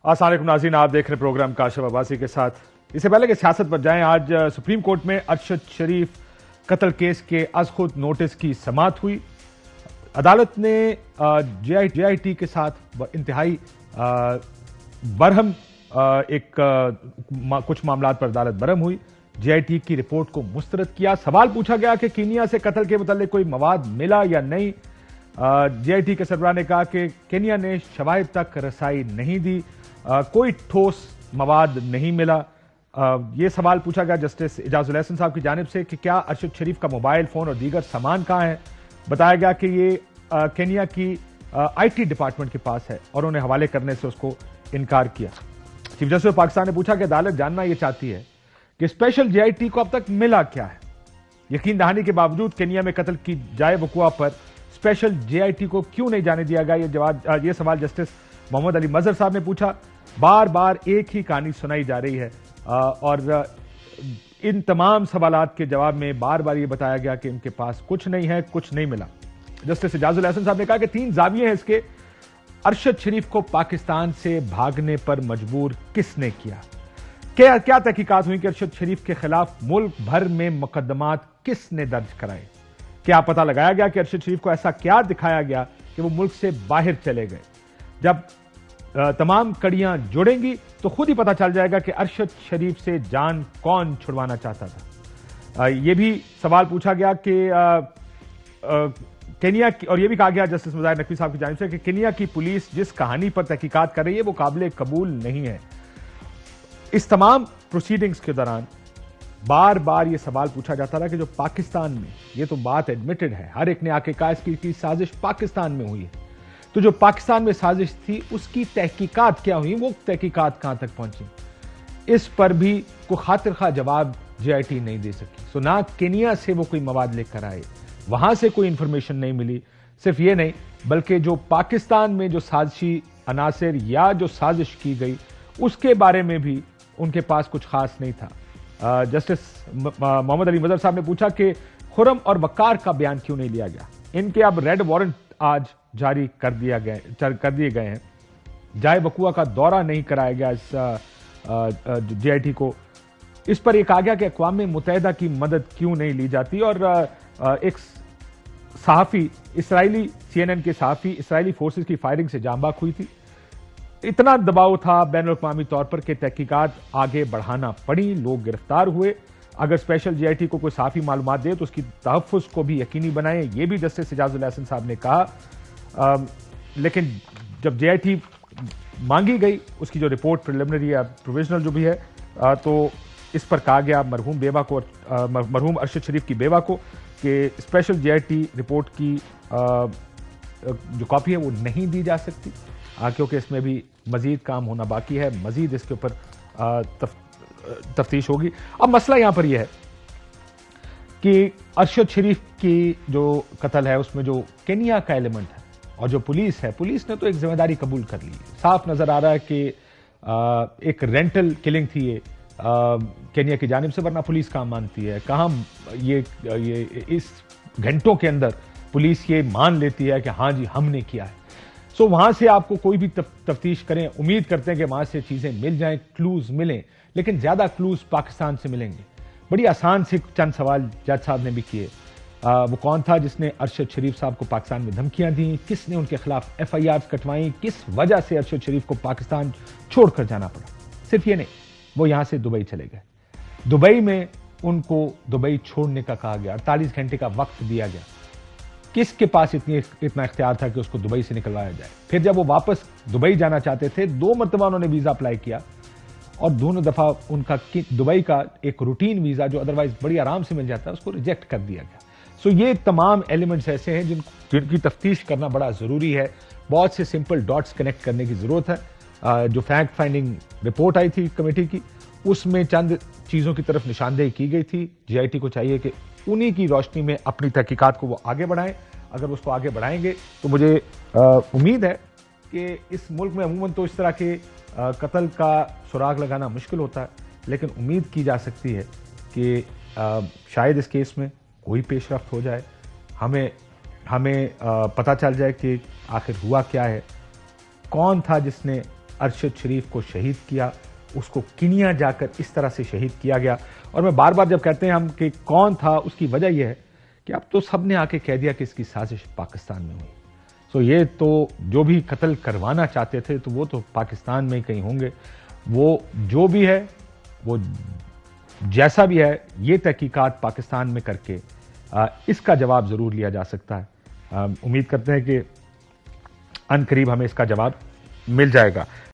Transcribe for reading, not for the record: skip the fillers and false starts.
अस्सलाम वालेकुम नाज़रीन, आप देख रहे हैं प्रोग्राम काशिफ अब्बासी के साथ। इससे पहले कि सियासत पर जाएं, आज सुप्रीम कोर्ट में अरशद शरीफ कत्ल केस के अज खुद नोटिस की समाअत हुई। अदालत ने JIT के साथ इंतहाई बरहम कुछ मामलात पर अदालत बरहम हुई। JIT की रिपोर्ट को मुस्तरद किया। सवाल पूछा गया कि केनिया से कत्ल के मुताल्लिक कोई मवाद मिला या नहीं। JIT के सरबराह ने कहा कि केनिया ने शवाहिद तक रसाई नहीं दी, कोई ठोस मवाद नहीं मिला। यह सवाल पूछा गया जस्टिस इजाजुल एहसन साहब की जानिब से कि क्या अरशद शरीफ का मोबाइल फोन और दीगर सामान कहां है। बताया गया कि ये केनिया की IT डिपार्टमेंट के पास है और उन्हें हवाले करने से उसको इनकार किया। चीफ जस्टिस ऑफ पाकिस्तान ने पूछा कि अदालत जानना यह चाहती है कि स्पेशल JIT को अब तक मिला क्या है। यकीन दहानी के बावजूद केनिया में कत्ल की जाए वकुआ पर स्पेशल JIT को क्यों नहीं जाने दिया गया। यह सवाल जस्टिस मोहम्मद अली मजहर साहब ने पूछा। बार बार एक ही कहानी सुनाई जा रही है और इन तमाम सवालात के जवाब में बार बार यह बताया गया कि इनके पास कुछ नहीं है, कुछ नहीं मिला। जस्टिस इजाजुल एहसन साहब ने कहा कि 3 जाविये हैं इसके। अरशद शरीफ को पाकिस्तान से भागने पर मजबूर किसने किया। क्या तहकीकात हुई कि अरशद शरीफ के खिलाफ मुल्क भर में मुकदमात किसने दर्ज कराए। क्या पता लगाया गया कि अरशद शरीफ को ऐसा क्या दिखाया गया कि वो मुल्क से बाहर चले गए। जब तमाम कड़ियां जुड़ेंगी तो खुद ही पता चल जाएगा कि अरशद शरीफ से जान कौन छुड़वाना चाहता था। यह भी सवाल पूछा गया कि केनिया की, और यह भी कहा गया जस्टिस मुजाहिर नकवी साहब की जानिब से कि केनिया की पुलिस जिस कहानी पर तहकीकात कर रही है वो काबिल कबूल नहीं है। इस तमाम प्रोसीडिंग्स के दौरान बार बार यह सवाल पूछा जाता रहा कि जो पाकिस्तान में, यह तो बात एडमिटेड है, हर एक ने आके कहा इसकी साजिश पाकिस्तान में हुई है, तो जो पाकिस्तान में साजिश थी उसकी तहकीकात क्या हुई, वो तहकीकात कहां तक पहुंची, इस पर भी कोई खातिर खा जवाब JIT नहीं दे सकी। सो ना केनिया से वो कोई मवाद लेकर आए, वहां से कोई इंफॉर्मेशन नहीं मिली। सिर्फ ये नहीं बल्कि जो पाकिस्तान में जो साजिशी अनासिर या जो साजिश की गई उसके बारे में भी उनके पास कुछ खास नहीं था। जस्टिस मोहम्मद अली मजहर साहब ने पूछा कि खुर्रम और वकार का बयान क्यों नहीं लिया गया। इनके अब रेड वारंट आज जारी कर दिए गए हैं। जाए वकुआ का दौरा नहीं कराया गया इस JIT को। इस पर यह कहा गया कि अक़वाम मुत्तहिदा की मदद क्यों नहीं ली जाती। और एक सहाफी, इसराइली CNN के सहाफी इसराइली फोर्सेस की फायरिंग से जाँ बाक हुई थी। इतना दबाव था बैनुल-अक़वामी तौर पर कि तहकीकात आगे बढ़ाना पड़ी, लोग गिरफ्तार हुए। अगर स्पेशल JIT को कोई साफी मालूमात दे तो उसकी तहफ़्फ़ुज़ को भी यकीनी बनाएं, यह भी जस्टिस इजाजुल एहसन साहब ने कहा। लेकिन जब JIT मांगी गई, उसकी जो रिपोर्ट प्रिलिमिनरी या प्रोविजनल जो भी है, तो इस पर कहा गया मरहूम अरशद शरीफ की बेवा को कि स्पेशल JIT रिपोर्ट की जो कॉपी है वो नहीं दी जा सकती, क्योंकि इसमें भी मजीद काम होना बाकी है, मजीद इसके ऊपर तफ्तीश होगी। अब मसला यहां पर यह है कि अरशद शरीफ की जो कत्ल है उसमें जो केनिया का एलिमेंट है और जो पुलिस है, पुलिस ने तो एक जिम्मेदारी कबूल कर ली। साफ नजर आ रहा है कि एक रेंटल किलिंग थी ये केनिया की जानिब से, वरना पुलिस कहां मानती है, कहां ये इस घंटों के अंदर पुलिस ये मान लेती है कि हाँ जी हमने किया है। सो वहां से आपको कोई भी तफ्तीश करें, उम्मीद करते हैं कि वहां से चीजें मिल जाएं, क्लूज मिलें, लेकिन ज्यादा क्लूज पाकिस्तान से मिलेंगे। बड़ी आसान से चंद सवाल जज साहब ने भी किए। वो कौन था जिसने अरशद शरीफ साहब को पाकिस्तान में धमकियां दी, किसने उनके खिलाफ FIR कटवाई, किस वजह से अरशद शरीफ को पाकिस्तान छोड़कर जाना पड़ा। सिर्फ ये नहीं, वो यहां से दुबई चले गए, दुबई में उनको दुबई छोड़ने का कहा गया, 48 घंटे का वक्त दिया गया। किसके पास इतना इख्तियार था कि उसको दुबई से निकलवाया जाए। फिर जब वो वापस दुबई जाना चाहते थे, 2 मरतबा उन्होंने वीजा अप्लाई किया और दोनों दफा उनका दुबई का एक रूटीन वीजा जो अदरवाइज बड़ी आराम से मिल जाता है उसको रिजेक्ट कर दिया गया। सो ये तमाम एलिमेंट्स ऐसे हैं जिनकी तफ्तीश करना बड़ा जरूरी है। बहुत से सिंपल डॉट्स कनेक्ट करने की जरूरत है। जो फैक्ट फाइंडिंग रिपोर्ट आई थी कमेटी की, उसमें चंद चीजों की तरफ निशानदेही की गई थी। JIT को चाहिए कि उन्हीं की रोशनी में अपनी तहकीकात को वो आगे बढ़ाएं। अगर उसको आगे बढ़ाएंगे तो मुझे उम्मीद है कि इस मुल्क में अमूमन तो इस तरह के कत्ल का सुराग लगाना मुश्किल होता है, लेकिन उम्मीद की जा सकती है कि शायद इस केस में कोई पेशरफ्त हो जाए, हमें पता चल जाए कि आखिर हुआ क्या है, कौन था जिसने अरशद शरीफ को शहीद किया, उसको किनिया जाकर इस तरह से शहीद किया गया। और मैं बार बार जब कहते हैं हम कि कौन था, उसकी वजह यह है कि अब तो सबने आके कह दिया कि इसकी साजिश पाकिस्तान में हुई। तो ये तो जो भी कत्ल करवाना चाहते थे तो वो तो पाकिस्तान में ही कहीं होंगे। वो जो भी है, वो जैसा भी है, ये तहकीकात पाकिस्तान में करके इसका जवाब जरूर लिया जा सकता है। उम्मीद करते हैं कि अनकरीब हमें इसका जवाब मिल जाएगा।